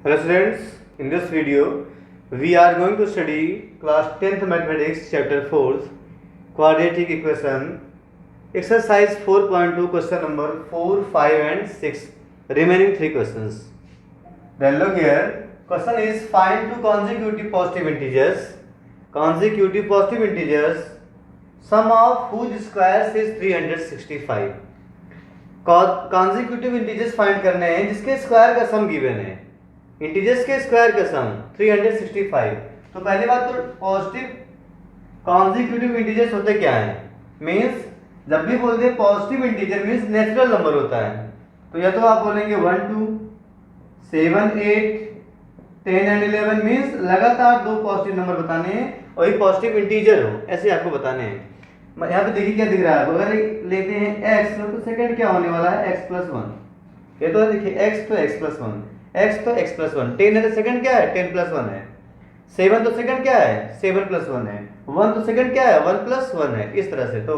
Hello students, in this video we are going to study class 10th mathematics chapter 4 quadratic equation exercise 4.2 question number 4, 5 and 6 remaining 3 questions. Then look here, question is find two consecutive positive integers sum of whose squares is 365. consecutive integers find करने हैं जिसके square का सम given है, integers के square का सम 365। तो पहली बात तो पॉजिटिव कॉन्जिक्यूटिव इंटीजर्स होते क्या हैं, मींस जब भी बोलते हैं positive integer means natural number होता है। तो या तो आप बोलेंगे 1 2 7 8 10 एंड 11 मींस लगातार दो पॉजिटिव नंबर बताने हैं और ये पॉजिटिव इंटीजर हो, ऐसे आपको बताने हैं। यहाँ पे देखिए क्या दिख रहा है, अगर लेते हैं x तो सेकंड क्या होने वाला है x + 1। ये तो देखिए x तो x + 1, x तो x + 1, 10 है तो सेकंड क्या है 10 + 1 है, 7 तो सेकंड क्या है 7 + 1 है, 1 तो सेकंड क्या है 1 + 1 है। इस तरह से तो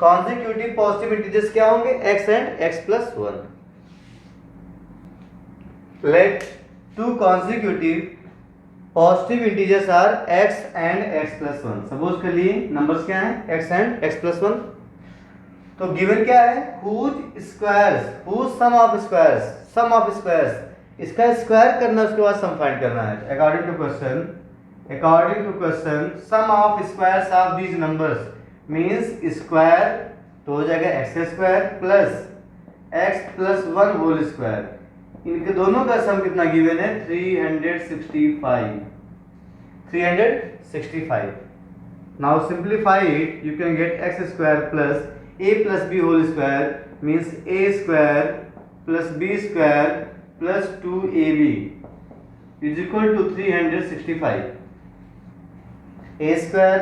कॉन्जिक्यूटिव पॉजिटिव इंटीजर्स क्या होंगे x and x + 1। Let two consecutive positive integers are x and x + 1। Suppose कर लिए नंबर्स क्या हैं x एंड x + 1। तो गिवन क्या है whose squares, whose sum of squares, इसका स्क्वायर करना उसके बाद सम फाइंड करना है। According to question sum of squares of these numbers means square तो हो जाएगा x² plus x + 1 whole square. इनके दोनों का सम कितना गिवन है 365। Now simplify it, you can get x² plus a + b whole square means a² plus b² plus 2ab is equal to 365। a²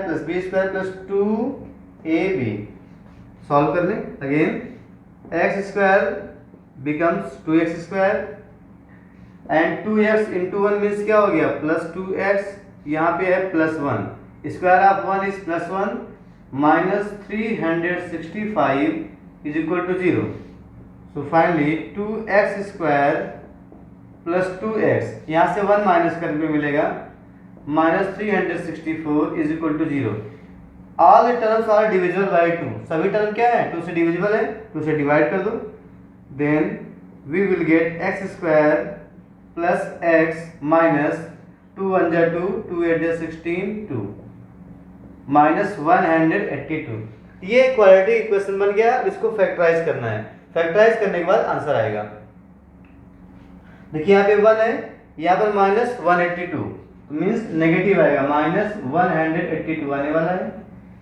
plus b² plus 2ab solve कर लें। Again x² becomes 2x² and 2x into 1 means क्या हो गया plus 2x, यहाँ पे है plus 1, square of 1 is plus 1 minus 365 is equal to 0। So finally 2x² plus 2x, यहाँ से 1 माइनस करने पे मिलेगा minus 364 is equal to 0। All terms are divisible by 2, सभी टर्म क्या है 2 से डिविजिबल है, 2 से डिवाइड कर दो। then we will get x² plus x minus 2 1 जा 2 2 8 जा 16 2 minus 182। ये क्वाड्रेटिक इक्वेशन बन गया। इसको फैक्टराइज करना है, फैक्टराइज करने के बाद आंसर आएगा। देखिए यहाँ पे 1 है, यहाँ पर माइनस 182 मीन्स नेगेटिव आएगा, माइनस 182 आने वाला है।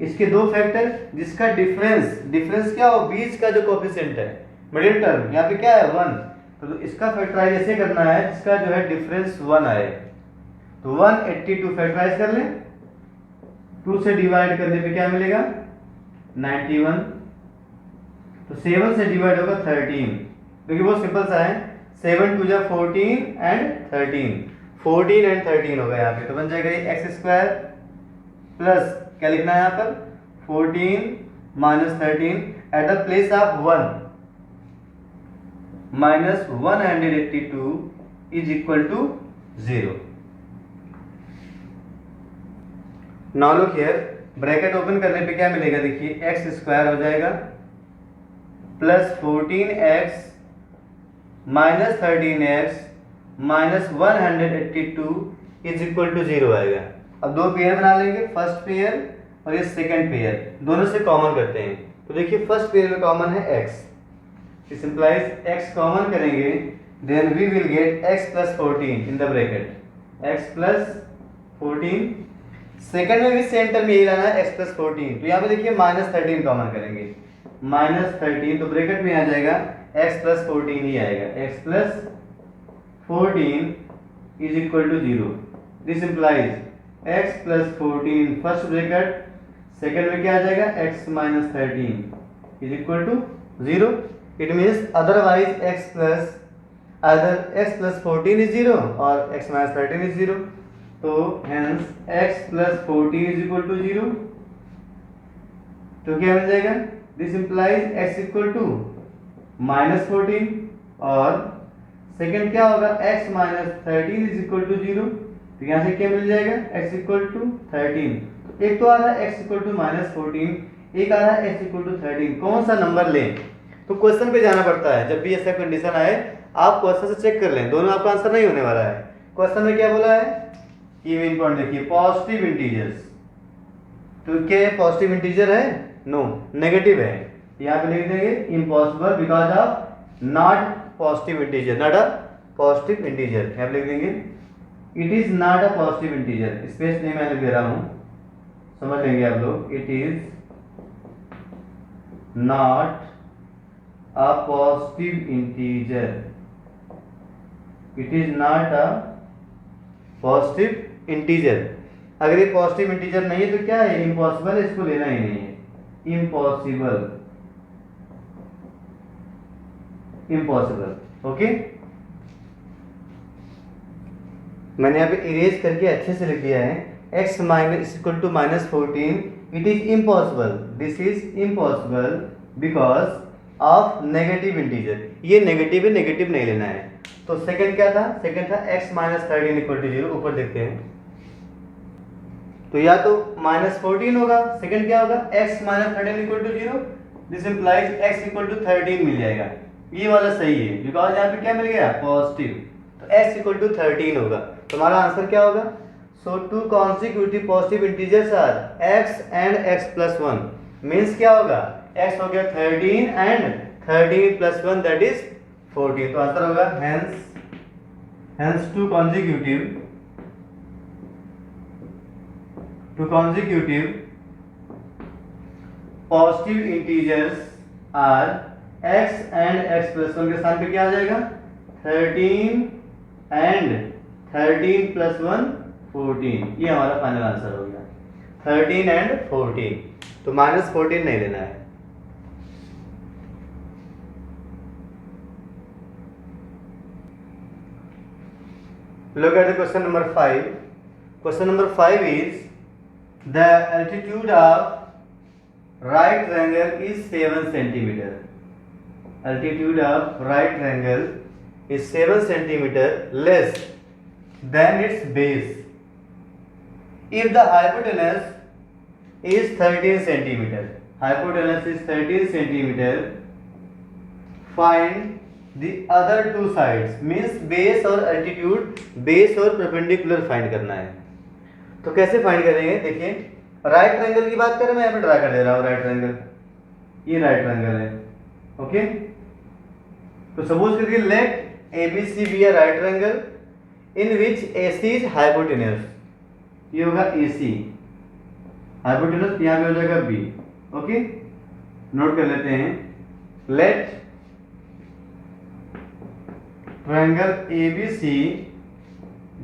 इसके दो फैक्टर जिसका डिफरेंस क्या हो बीच का जो कोफिशिएंट है मिडिल टर्म, यहाँ पे क्या है 1, तो इसका फैक्टराइज ऐसे करना है जिसका जो है डिफरेंस 1 आए। तो 182 फैक्टराइज कर लें, 2 से डिवाइड करने पे क्या मिलेगा 91, तो 7 से डिवाइड होगा 13। देखिए वो सिंपल सा है, 7 2 जा 14 एंड 13 होगा यहाँ पे। तो बन जाएगा ये x² प्लस क्या लिखना है यहाँ पर 14 minus 13 at the place of 1 minus 182 is equal to 0। Now look here, bracket open करने पे क्या मिलेगा देखिए x² हो जाएगा plus 14x minus 13x minus 182 is equal to 0 आएगा। अब दो पेयर बना लेंगे, फर्स्ट पेयर और ये सेकंड पेयर, दोनों से कॉमन करते हैं। तो देखिए फर्स्ट पेयर में कॉमन है x, This implies x common करेंगे, then we will get x plus 14 in the bracket, x plus 14। Second में भी सेम टर्म यही रहना है x plus 14। तो यहाँ पे देखिए माइनस 13 कॉमन करेंगे, माइनस 13 तो ब्रैकेट में आ जाएगा x plus 14 ही आएगा, x plus 14 is equal to 0। This implies x plus 14 first bracket, second में क्या आ जाएगा x minus 13 is equal to 0। It means otherwise x plus 14 is 0 or x minus 13 is 0। तो hence x plus 14 is equal to 0। तो क्या मिल जाएगा, this implies x equal to minus 14 और second क्या होगा, x minus 13 is equal to 0, तो यहाँ से क्या मिल जाएगा, x इक्वल टू 13। तो एक तो आ रहा है x इक्वल टू माइनस 14, एक आ रहा है x इक्वल टू 13, कौन सा नंबर लें? तो क्वेश्चन पे जाना पड़ता है, जब भी ऐसा कंडीशन आए आप क्वेश्चन से चेक कर लें, दोनों आपका आंसर नहीं होने वाला है। क्वेश्चन में क्या बोला है, ये मेन पॉइंट देखिए, पॉजिटिव इंटीजर्स, तो क्या ये पॉजिटिव इंटीजर है? नो, नेगेटिव है। यहाँ पे लिख देंगे impossible because of not positive integer, not a positive integer. यहाँ पे लिख देंगे it is not a positive integer, space नहीं मैं लिख दे रहा हूँ, समझ लेंगे आप लोग। It is not a positive integer, it is not a positive integer. अगर ये पॉजिटिव इंटीजर नहीं है तो क्या है, इम्पॉसिबल है, इसको लेना ही नहीं है, इम्पॉसिबल, इम्पॉसिबल। ओके, मैंने यहाँ पे इरेज करके अच्छे से लिख दिया है, x minus equal to minus 14, it is impossible, this is impossible because of negative integer. ये नेगेटिव है, नेगेटिव नहीं लेना है। तो सेकंड क्या था, सेकंड था x माइनस 13 इक्वल टू 0, ऊपर देखते हैं, तो या तो माइनस 14 होगा, सेकंड क्या होगा, x minus 13 equal to 0, this implies x equal to 13 मिल जाएगा, ये वाला सही है बिकॉज यहाँ पे क्या मिल गया, पॉजिटिव, तो x इक्वल टू 13 होगा। तो हमारा आंसर क्या होगा, so two consecutive positive integers are x and x plus 1, means क्या होगा, x हो गया 13 एंड 13 प्लस 1 दैट इज 14, तो आंसर होगा hence two consecutive positive integers are x and x plus 1 के स्थान पे क्या आ जाएगा, 13 and 13 plus 1 14, ये हमारा फाइनल आंसर हो गया, 13 and 14, तो माइनस 14 नहीं लेना है। Look at the question number 5. Question number 5 is the altitude of right triangle is 7 centimeter. Altitude of right triangle is 7 centimeter less than its base. If the hypotenuse is 13 centimeter, hypotenuse is 13 centimeter, find the other two sides, means base और altitude, base और perpendicular find करना है। तो कैसे find करेंगे, देखिए right triangle की बात करें, मैं यहाँ पे ड्रा कर दे रहा हूँ राइट ट्रायंगल, ये राइट ट्रायंगल है। ओके, तो सपोज करिए let ABC be a right triangle in which AC is hypotenuse, ये होगा AC, हाइपोटेन्यूस यहाँ पे हो जाएगा B। ओके, नोट कर लेते हैं, late triangle ABC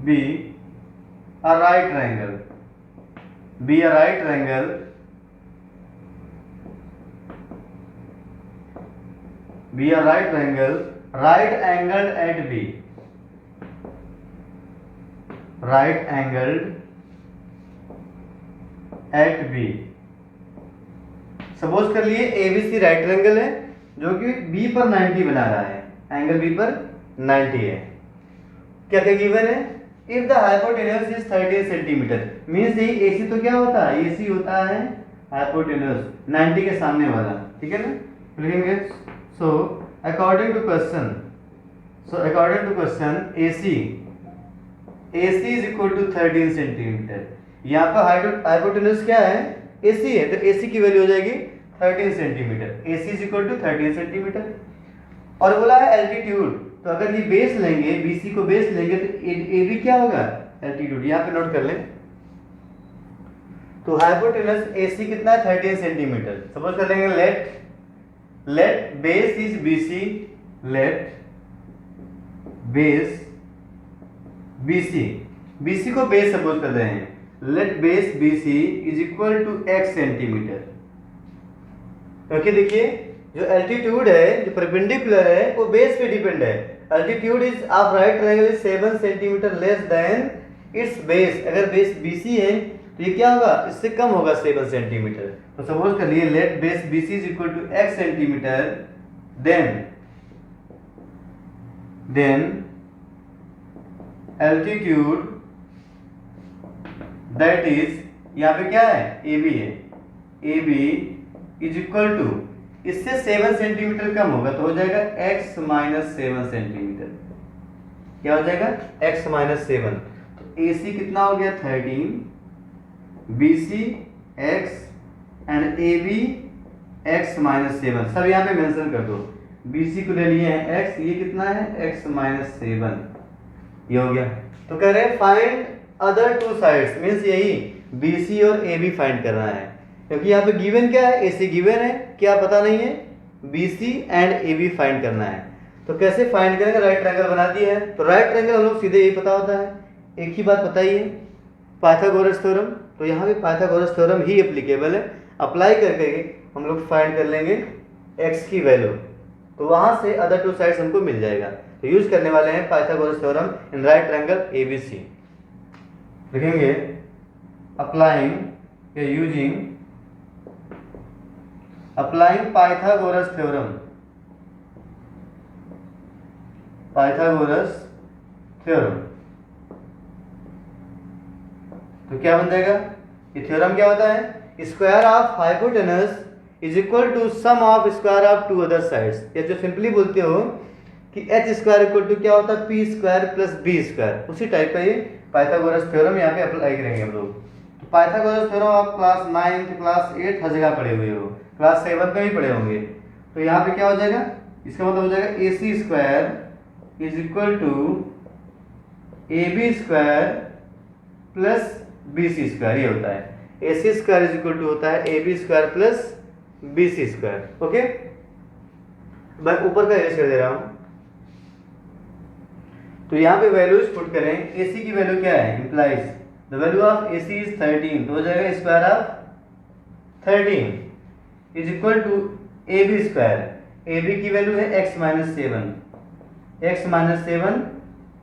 be a right triangle, be a right triangle, be a right triangle, right angled at B, right angled at B। Suppose कर लिए ABC राइट ट्रायंगल है जो कि B पर 90 बना रहा है, एंगल B पर 90 है। क्या क्या गिवन है, if the hypotenuse is 13 centimetre, means ये AC तो क्या होता है, AC होता है हाइपोटेन्यूस 90 के सामने वाला, ठीक है ना, लिखेंगे। So according to question, AC is equal to 13 centimetre. यहाँ पर हाइपोटेन्यूस क्या है, AC है, तो AC की वैल्यू हो जाएगी 13 centimetre, AC is equal to 13 centimetre. और बोला है एल्टीट्यूड, तो अगर ये बेस लेंगे, BC को बेस लेंगे तो AB क्या होगा, एल्टीट्यूड, यहाँ पे नोट कर लें। तो हाइपोटेनस AC कितना है, 13 सेंटीमीटर। सपोज कर लेंगे let base is BC, let base BC को बेस सपोज कर रहे हैं, let base BC is equal to x centimetre. क्योंकि देखिए जो एल्टीट्यूड है, जो परपेंडिकुलर है, वो बेस पे डिपेंड है। Altitude is of right triangle is 7 centimetre less than it's base. अगर बेस BC है तो ये क्या होगा, इससे कम होगा 7 सेंटीमीटर। तो सपोज कर लिए let base BC is equal to x centimetre, then altitude that is, यहाँ पे क्या है, ए बी है, A B is equal to, इससे 7 सेंटीमीटर कम होगा तो हो जाएगा x माइनस 7 सेंटीमीटर। क्या हो जाएगा, x माइनस 7। तो ए सी कितना हो गया 13, B C x and A B x minus 7, सब यहाँ पे मेंशन कर दो। बी सी को ले लिए हैं x, ये कितना है x माइनस 7, ये हो गया। तो कह रहे हैं find other two sides, means यही बी सी और ए बी फाइंड करना है, क्योंकि यहाँ पे गिवन क्या है, ए सी गिवन है, क्या पता नहीं है, B C and A B find करना है। तो कैसे फाइंड करेंगे, राइट ट्रायंगल बना दिया है, तो राइट ट्रायंगल हम लोग सीधे यही पता होता है, एक ही बात पता ही है, पाइथागोरस थ्योरम। तो यहाँ भी पाइथागोरस थ्योरम ही एप्लीकेबल है, अप्लाई करके हम लोग फाइंड कर लेंगे x की वैल्यू, तो वहाँ से अदर टू साइड्स हमको मिल जाएगा। तो यूज करने वाले हैं Pythagoras theorem in right triangle ABC। लिखेंगे अप्लाइंग या using, applying Pythagoras theorem, Pythagoras theorem. तो क्या बन जाएगा, ये थ्योरम क्या होता है, square of hypotenuse is equal to sum of square of two other sides, या जो सिंपली बोलते हो कि एच स्क्वायर इक्वल टू क्या होता है, P square plus B square, उसी टाइप का ये पाइथागोरस थ्योरम यहाँ पे अप्लाई करेंगे हम लोग। तो पाइथागोरस थ्योरम आप क्लास 9 क्लास 8 हर जगह पढ़े हुए हो, क्लास 7 में भी पढ़े होंगे। तो यहाँ पे क्या हो जाएगा, इसका मतलब हो जाएगा A C square is equal to A B square plus B C square, ये होता है A C square is equal to होता है A B square plus B C square. Okay, मैं ऊपर का एरेज कर दे रहा हूं। तो यहाँ पे वैल्यूज पुट करें, ए सी की वैल्यू क्या है, implies the value of A C is 13, तो हो जाएगा square of 13 is equal to A B square, A B की वैल्यू है x minus 7, x minus 7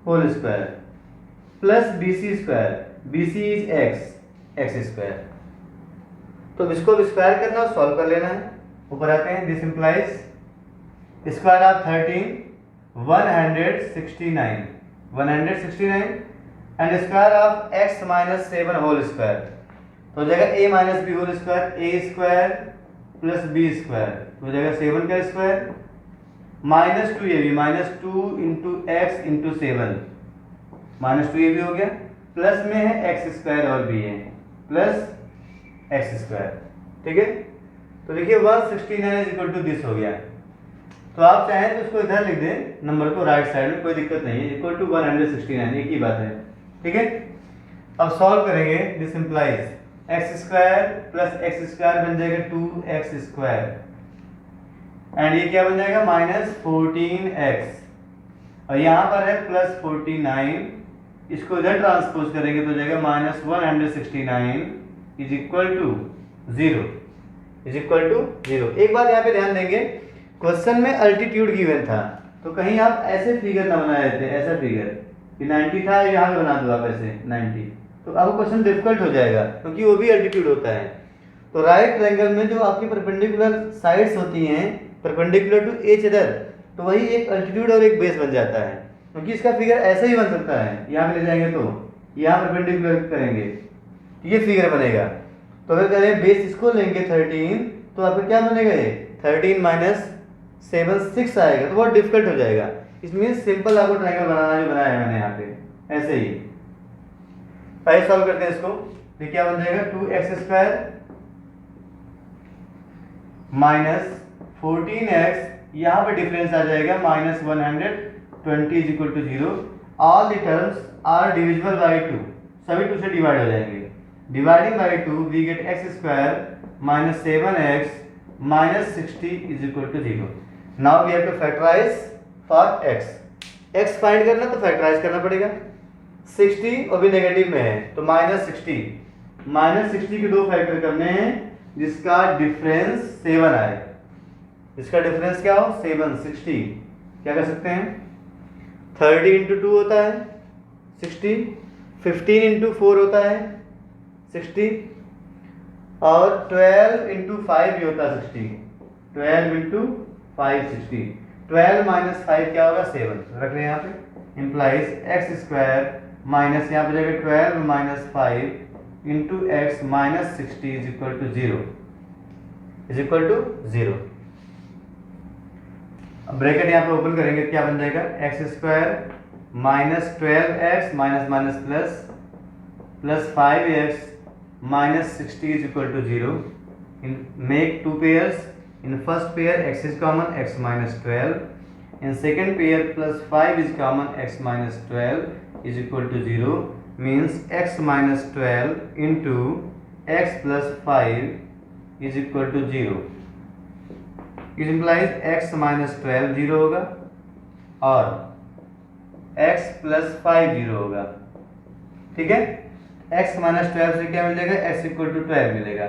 whole square plus B C square, B C is x square. तो इसको square करना और solve कर लेना है। ऊपर आते हैं, this implies square of 13 169 and square of x minus 7 whole square, तो हो जाएगा a minus B whole square, a square plus b square, तो हो जाएगा 7 का square minus 2ab, minus 2 into X into 7, minus 2ab हो गया, प्लस में है x स्क्वायर और b है प्लस x स्क्वायर। ठीक है, तो देखिए 169 इज इक्वल टू दिस हो गया। तो आप चाहें तो इसको इधर लिख दें नंबर को राइट साइड में, कोई दिक्कत नहीं है, इक्वल टू 169, एक ही बात है। ठीक है, अब सॉल्व करेंगे, this implies x square plus x square बन जाएगा 2x स्क्वायर, एंड ये क्या बन जाएगा माइनस 14x, और यहाँ पर है प्लस 49, इसको इधर ट्रांसपोज करेंगे तो हो जाएगा minus 169 is equal to 0, is equal to 0। एक बात यहाँ पे ध्यान देंगे, क्वेश्चन में अल्टीट्यूड गिवन था, तो कहीं आप ऐसे फिगर ना बनाए थे, ऐसा फिगर कि 90 था, यहाँ पे बना दो आप ऐसे 90, तो अब क्वेश्चन डिफिकल्ट हो जाएगा, क्योंकि वो भी अल्टीट्यूड होता है। तो राइट ट्रायंगल में जो आपकी परपेंडिकुलर साइड्स होती हैं परपेंडिकुलर टू एच अदर, तो वही एक अल्टीट्यूड और एक बेस बन जाता है, क्योंकि इसका फिगर ऐसे ही बन सकता है, यहाँ पे ले जाएंगे तो यहाँ परपेंडिकुलर करेंगे ये फिगर बनेगा। तो अगर करें बेस इसको लेंगे 13, तो आपको क्या बनेगा, ये 13 माइनस 7 6 आएगा, तो बहुत डिफिकल्ट हो जाएगा। इसमें सिंपल आपको ट्रायंगल बनाना जो बनाया है मैंने यहाँ पे ऐसे ही। पहले सॉल्व करते हैं इसको, तो क्या बन जाएगा 2x स्क्वायर माइनस 14x, यहाँ पे डिफरेंस आ जाएगा minus 120 is equal to 0। All the terms are divisible by 2, सभी 2 से डिवाइड हो जाएंगे। Dividing by 2 we get x square minus 7x minus 60 is equal to 0। Now we have to factorise for x find करना तो factorise करना पड़ेगा, 60 और भी नेगेटिव में है तो माइनस 60 के 2 फैक्टर करने हैं जिसका डिफरेंस 7 आए, इसका डिफरेंस क्या हो 7 60, क्या कर सकते हैं 30 इंटू 2 होता है 60, 15 इंटू 4 होता है 60, और 12 इंटू 5 भी होता है 60, 12 इंटू 5 60, 12 माइनस 5 क्या होगा 7, रख रहे हैं यहाँ पे। इंप्लाइज एक्स स्क्वायर माइनस यहाँ पे जाएगा 12 minus 5 into X minus 60 is equal to 0 bracket यहाँ पे ओपन करेंगे, क्या बन जाएगा, X square minus 12x minus minus plus 5x minus 60 is equal to 0. Make two pairs. In first pair x is common, x minus 12. In second pair plus 5 is common, x minus 12 is equal to 0. Means x minus 12 into x plus 5 is equal to 0. It implies x minus 12 0 होगा और x plus 5 0 होगा। ठीक है, x minus 12 से क्या मिलेगा, x equal to 12 मिलेगा।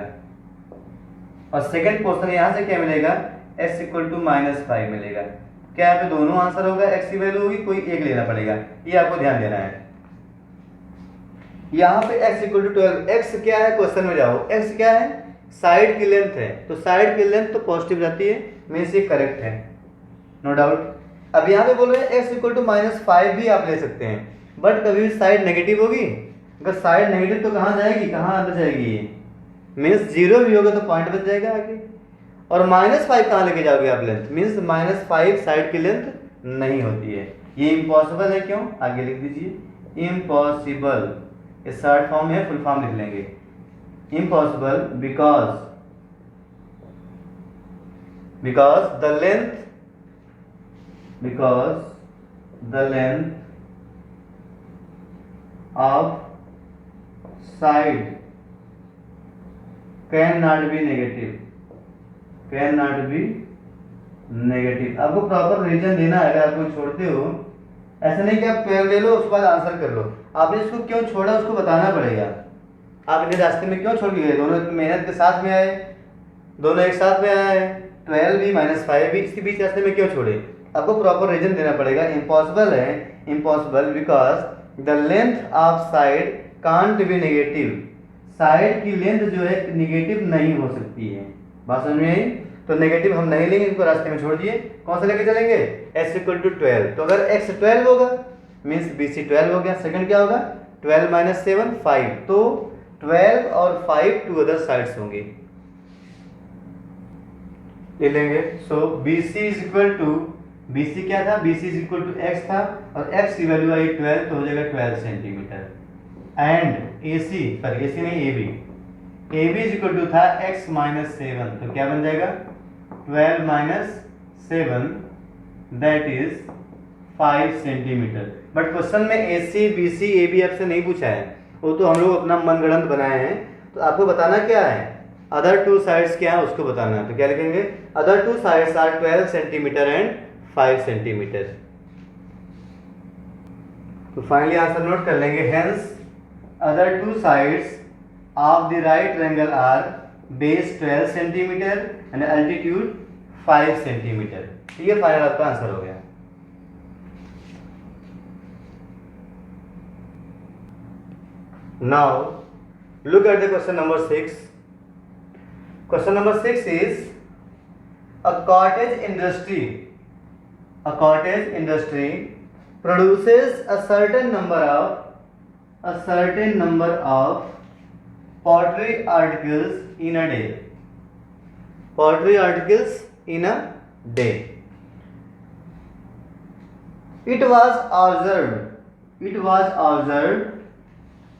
और सेकंड पोर्शन यहाँ से क्या मिलेगा, x इक्वल टू माइनस 5 मिलेगा। क्या यहाँ पे दोनों आंसर होगा, x की वैल्यू होगी, कोई एक लेना पड़ेगा, ये आपको ध्यान देना है। यहाँ पे x इक्वल टू 12, x क्या है, क्वेश्चन में जाओ, x क्या है, साइड की लेंथ है, तो साइड की लेंथ तो पॉजिटिव रहती है, मीन्स ये करेक्ट है, नो डाउट। अब यहाँ पे बोल रहे हैं x इक्वल टू माइनस 5 भी आप ले सकते हैं, बट कभी भी साइड नेगेटिव होगी, अगर साइड नेगेटिव तो कहाँ जाएगी, कहाँ अंदर जाएगी, ये मीन्स 0 भी होगा तो पॉइंट बच जाएगा आगे। और माइनस 5 कहाँ लेके जाओगे आप लेंथ, मीन्स माइनस 5 साइड की लेंथ नहीं होती है, ये इम्पॉसिबल है। क्यों, आगे लिख दीजिए, इम्पॉसिबल, इस शॉर्ट फॉर्म में फुल फॉर्म लिख लेंगे, impossible because the length of side cannot be negative। आपको प्रॉपर रीजन देना है, अगर आप कोई छोड़ते हो, ऐसा नहीं कि आप 12 ले लो उसके बाद आंसर कर लो, आपने इसको क्यों छोड़ा उसको बताना पड़ेगा। आप इन्हें रास्ते में क्यों छोड़ गए, दोनों मेहनत के साथ में आए, दोनों एक साथ में आए, 12 भी माइनस 5 भी, इसके बीच रास्ते में क्यों छोड़े, आपको प्रॉपर रीजन देना पड़ेगा। इम्पॉसिबल है, impossible because the length of side can't be negative, side की लेंथ जो है नेगेटिव नहीं हो सकती है। बात समझ में आई, तो नेगेटिव हम नहीं लेंगे, इनको रास्ते में छोड़ दिए, कौन सा लेके चलेंगे, x इक्वल टू 12, तो अगर x 12 होगा मीन्स BC 12 हो गया। सेकंड क्या होगा, 12 माइनस 7 5, तो 12 और 5 टू अदर साइड्स होंगे, ले लेंगे। So BC is equal to, BC क्या था, BC is equal to x था, और x की वैल्यू आई 12, तो हो जाएगा 12 सेंटीमीटर। एंड AC, पर AC नहीं AB इज इक्वल टू था x माइनस 7, तो क्या बन जाएगा 12 minus 7 that is 5 centimetre. But question में AC BC AB आपसे नहीं पूछा है, वो तो हम लोग अपना मनगढ़ंत बनाए हैं, तो आपको बताना क्या है, अदर टू साइड्स क्या है उसको बताना है। तो क्या लिखेंगे, other two sides are 12 centimetre and 5 centimetre. तो फाइनली आंसर नोट कर लेंगे, hence other two sides of the right triangle are base 12 centimeter and altitude 5 centimeter। ये फाइनल आपका आंसर हो गया। Now look at the question number 6. Question number 6 is a cottage industry produces a certain number of pottery articles in a day। It was observed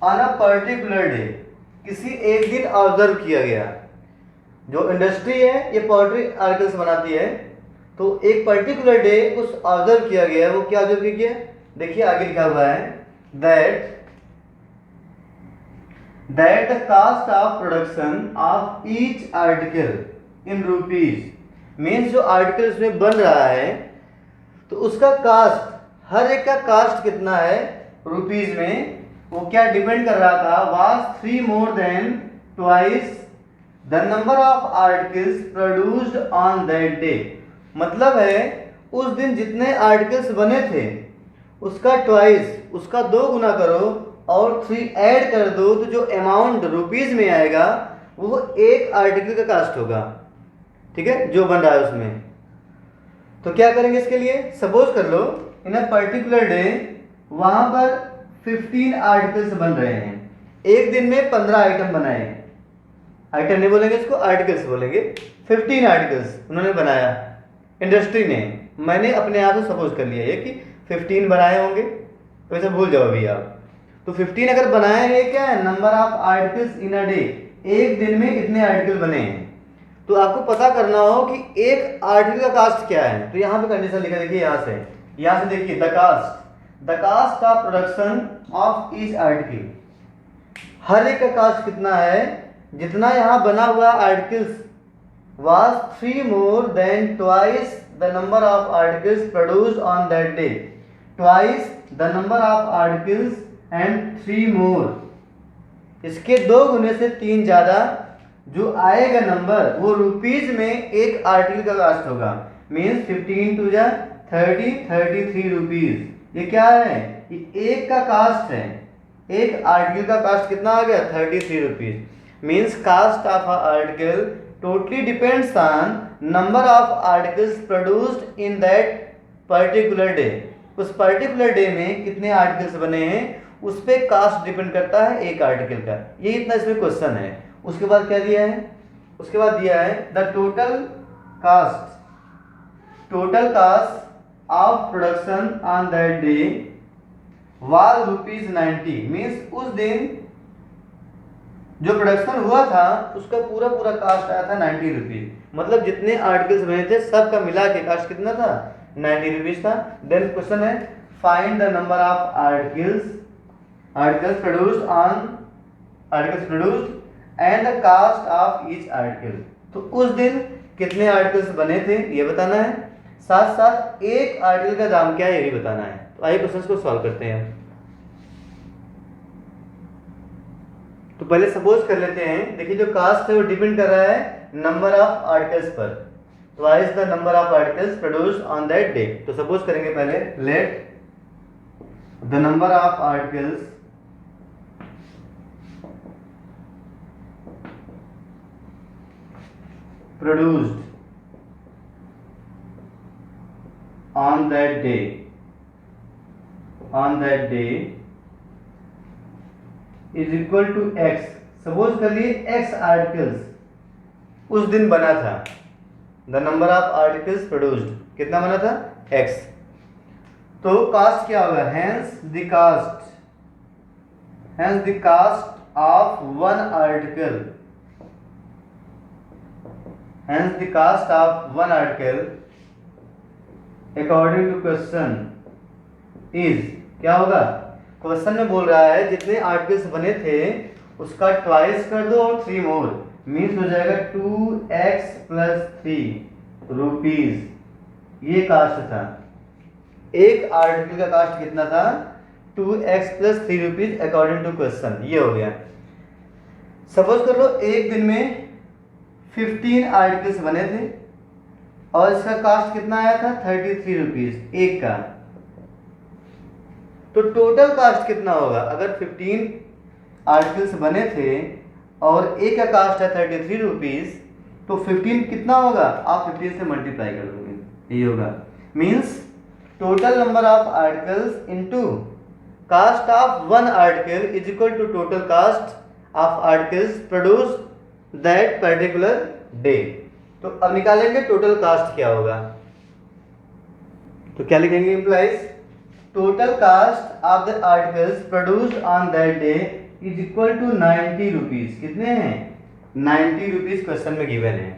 on a particular day। किसी एक दिन observe किया गया, जो industry है ये pottery articles बनाती है, तो एक पर्टिकुलर डे उस ऑब्जर्व किया गया, वो क्या ऑब्जर्व किया, देखिए आगे लिखा हुआ है, that the cost of production of each article in rupees, means जो आर्टिकल इसमें बन रहा है तो उसका कास्ट, हर एक का कास्ट कितना है रुपीज में, वो क्या डिपेंड कर रहा था, was 3 more than twice the number of articles produced on that day। मतलब है उस दिन जितने आर्टिकल्स बने थे उसका ट्वाइस, उसका 2 गुना करो और 3 ऐड कर दो, तो जो अमाउंट रुपीज में आएगा वो एक आर्टिकल का कास्ट होगा, ठीक है, जो बन रहा है उसमें। तो क्या करेंगे इसके लिए, सपोज कर लो इन अ पर्टिकुलर डे वहां पर 15 आर्टिकल्स बन रहे हैं। एक दिन में 15 आइटम बनाए, आइटम नहीं बोलेंगे इसको, आर्टिकल्स बोलेंगे। 15 आर्टिकल्स उन्होंने बनाया इंडस्ट्री ने। मैंने अपने आप से सपोज कर लिया ये कि 15 बनाए होंगे, तो ऐसे भूल जाओ अभी आप। तो 15 अगर बनाए हैं, क्या है, number of articles in a day, एक दिन में इतने आर्टिकल बने हैं। तो आपको पता करना हो कि एक आर्टिकल का कास्ट क्या है। तो यहाँ पे कंडीशन लिखा, देखिए यहाँ से देखिए, the cost of production of each article, हर एक का कास्ट कितना है, जितना यहाँ बना हुआ articles was 3 more than twice the number of articles produced on that day, twice the number of articles and 3 more, इसके 2 गुने से 3 ज़्यादा जो आएगा नंबर वो रुपीज में एक आर्टिकल का कास्ट होगा। मीन्स 15 टू जा 30, 33 रुपीज। ये क्या है, ये एक का कास्ट है, एक आर्टिकल का कास्ट कितना आ गया, 33 rupees. Means caste of a article totally depends on number of articles produced in that particular day। उस पर्टिकुलर डे में कितने आर्टिकल्स बने हैं उस पर कास्ट डिपेंड करता है एक आर्टिकल का। ये इतना इसमें क्वेश्चन है। उसके बाद क्या दिया है, उसके बाद दिया है the total cost of production on that day was ₹90। Means उस दिन जो प्रोडक्शन हुआ था उसका पूरा कास्ट आया था 90 रुपीज। मतलब जितने आर्टिकल्स बने थे सबका मिला के कास्ट कितना था, 90 रुपीज था। देन क्वेश्चन है find the number of articles produced and the cost of each article. तो उस दिन कितने आर्टिकल्स बने थे ये बताना है, साथ साथ एक आर्टिकल का दाम क्या है ये भी बताना है। तो आइए क्वेश्चन को सॉल्व करते हैं। तो पहले सपोज कर लेते हैं, देखिए जो कास्ट है वो डिपेंड कर रहा है नंबर ऑफ आर्टिकल्स पर। Twice the number of articles produced on that day. तो सपोज करेंगे पहले, let the number of articles produced on that day is equal to x। Suppose कर लिए x आर्टिकल्स उस दिन बना था। The number of articles produced कितना बना था, x। तो कास्ट क्या होगा, hence the cost of one article according to question is, क्या होगा, क्वेश्चन में बोल रहा है जितने आर्टिकल्स बने थे उसका ट्वाइस कर दो और 3 मोर, मीन्स हो जाएगा 2x + 3 रुपीज। ये कास्ट था, एक आर्टिकल का कास्ट कितना था, 2x + 3 rupees according to question. ये हो गया। सपोज कर लो एक दिन में 15 आर्टिकल्स बने थे और इसका कास्ट कितना आया था, 33 रुपीज एक का। तो टोटल कास्ट कितना होगा, अगर 15 आर्टिकल्स बने थे और एक का कास्ट है 33 रुपीज, तो 15 कितना होगा, आप 15 से मल्टीप्लाई कर दोगे, ये होगा। Means total number of articles into cost of one article is equal to total cost of articles produce that particular day. तो अब निकालेंगे टोटल कास्ट क्या होगा। तो क्या लिखेंगे, implies total cost of the articles produced on that day is equal to 90 rupees. कितने हैं, 90 रुपीज क्वेश्चन में गिवन है।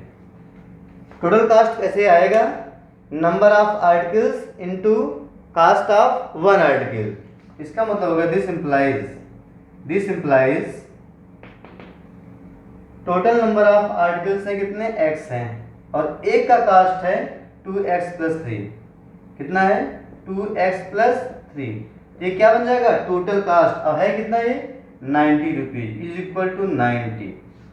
टोटल कास्ट कैसे आएगा, number of articles into cost of one article. इसका मतलब होगा this implies total number of articles हैं कितने, x हैं, और एक का कास्ट है 2x + 3। कितना है, 2x + 3। ये क्या बन जाएगा, टोटल कास्ट। अब है कितना, ये 90 रुपीज इज इक्वल टू 90।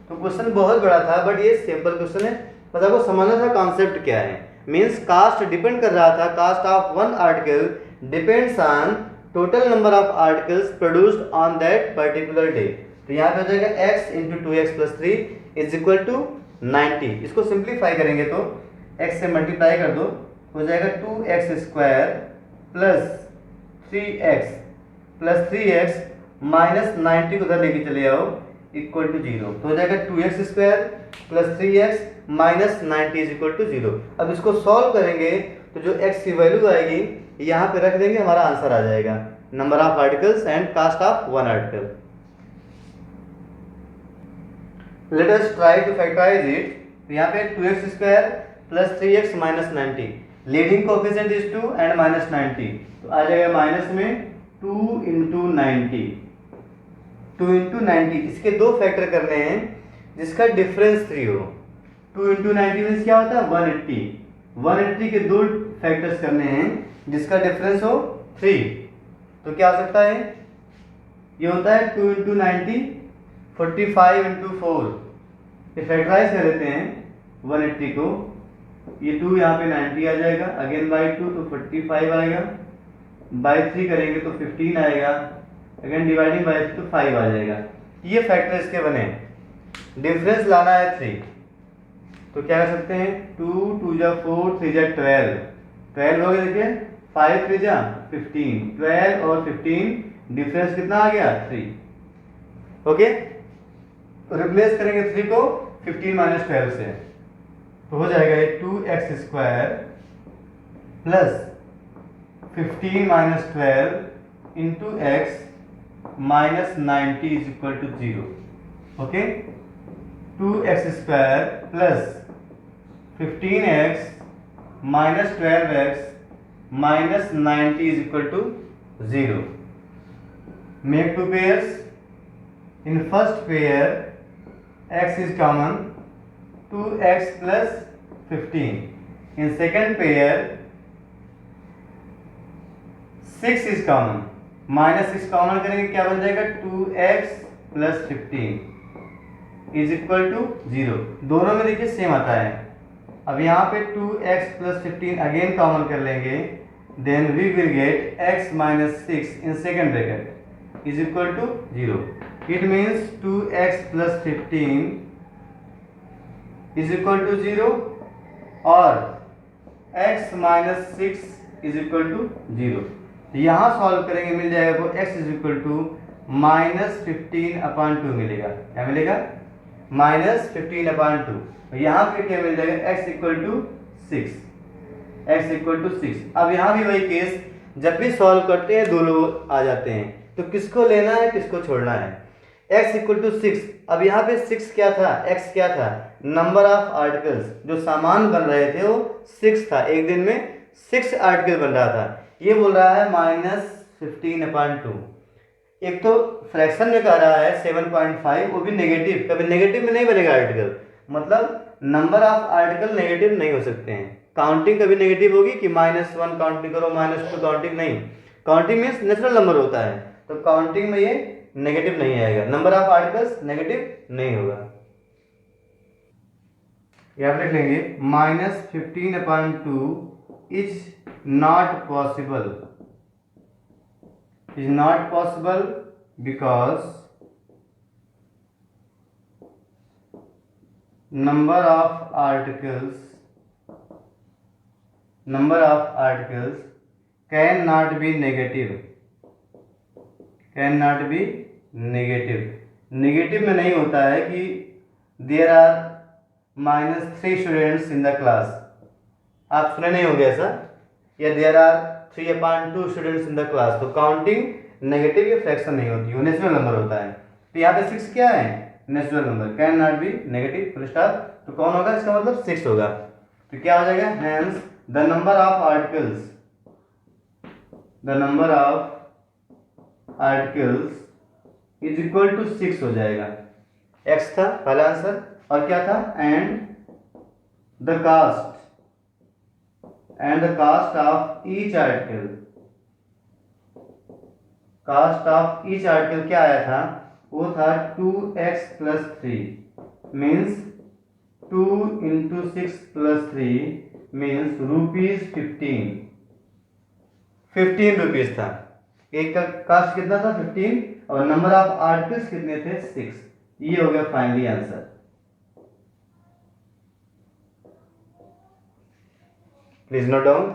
तो क्वेश्चन बहुत बड़ा था बट ये सिंपल क्वेश्चन है, बस आपको समझना था कॉन्सेप्ट क्या है। मीन्स कास्ट डिपेंड कर रहा था, cost of one article depends on total number of articles produced on that particular day. तो यहाँ पे हो जाएगा x × 2x + 3 is equal to 90। इसको सिंप्लीफाई करेंगे तो x से मल्टीप्लाई कर दो, हो जाएगा 2x² + 3x plus 3x minus 90 को उधर लेके चले आओ इक्वल टू 0, तो हो जाएगा 2x² plus 3x minus 90 is equal to 0। अब इसको सॉल्व करेंगे तो जो x की वैल्यू आएगी यहाँ पे रख देंगे, हमारा आंसर आ जाएगा number of articles and cost of one article. Let us try to factorise it. तो यहाँ पे 2x² plus 3x minus 90, leading coefficient is 2 and minus 90, तो आ जाएगा माइनस में 2 इंटू 90, 2 इंटू 90। इसके दो फैक्टर करने हैं जिसका डिफरेंस 3 हो। 2 इंटू 90 मीन्स क्या होता है 180, 180 के दो फैक्टर्स करने हैं जिसका डिफरेंस हो 3, तो क्या हो सकता है, ये होता है 2 इंटू 90 45 इंटू 4। ये फैक्टराइज कर लेते हैं 180 को, ये 2 यहाँ पे 90 आ जाएगा, अगेन बाई 2 तो 45 आएगा, बाई 3 करेंगे तो 15 आएगा, अगेन डिवाइडिंग बाई 3 तो 5 आ जाएगा। ये फैक्टर इसके बने, डिफरेंस लाना है 3, तो क्या कर सकते हैं 2 2 जा 4 3 जा 12, 12 हो गया, देखिए 5 3 जा 15, 12 और 15 डिफरेंस कितना आ गया 3। ओके, तो रिप्लेस करेंगे 3 को 15 माइनस 12 से, तो हो जाएगा ये 2x² plus 15 minus 12 into x minus 90 is equal to 0। Okay, 2x² plus 15x minus 12x minus 90 is equal to 0। Make two pairs. In first pair x is common, 2x plus 15. In second pair 6 is common, minus 6 common करेंगे क्या बन जाएगा 2x plus 15 is equal to 0। दोनों में देखिए same आता है। अब यहाँ पे 2x plus 15 अगेन कॉमन कर लेंगे, then we will get x minus 6 in second bracket is equal to 0। It means 2x plus 15 is equal to 0 और x minus 6 is equal to 0। तो यहाँ सॉल्व करेंगे, मिल जाएगा वो x is equal to minus 15/2 मिलेगा। क्या मिलेगा -15/2। तो यहाँ पे क्या मिल जाएगा x equal to 6, x equal to 6। अब यहाँ भी वही केस, जब भी सॉल्व करते हैं दो लोग आ जाते हैं, तो किसको लेना है किसको छोड़ना है। x इक्वल टू 6, अब यहाँ पे 6 क्या था, x क्या था, नंबर ऑफ आर्टिकल्स जो सामान बन रहे थे वो 6 था, एक दिन में 6 आर्टिकल बन रहा था। ये बोल रहा है -15/2। एक तो फ्रैक्शन में कह रहा है 7.5, वो भी नेगेटिव, कभी नेगेटिव में नहीं बनेगा आर्टिकल, मतलब नंबर ऑफ आर्टिकल नेगेटिव नहीं हो सकते हैं। काउंटिंग कभी नेगेटिव होगी कि -1 काउंटिंग करो, -2 काउंटिंग नहीं, काउंटिंग मीन्स नेचुरल नंबर होता है, तो काउंटिंग में ये नेगेटिव नहीं आएगा, नंबर ऑफ आर्टिकल्स नेगेटिव नहीं होगा। यहाँ लिख लेंगे -15/2 is not possible, is not possible because number of articles cannot be negative, cannot be negative। Negative में नहीं होता है कि there are -3 students in the class, आप सुने नहीं होंगे ऐसा, या there are 3/2 students in the class, तो काउंटिंग नेगेटिव या फ्रैक्शन नहीं होती, वो नेचुरल नंबर होता है। तो यहाँ पे 6 क्या है, natural number, can not be negative full stop, तो कौन होगा, इसका मतलब 6 होगा। तो क्या हो जाएगा, hence the number of articles, the number of articles is equal to 6 हो जाएगा। x था पहला आंसर, और क्या था, and the cost of each article, cost of each article क्या आया था, वो था 2x plus 3 means 2 into 6 plus 3 means ₹15, 15 rupees था। एक का कास्ट कितना था 15, और नंबर ऑफ आर्टिकल्स कितने थे 6। ये हो गया finally answer. Please note down.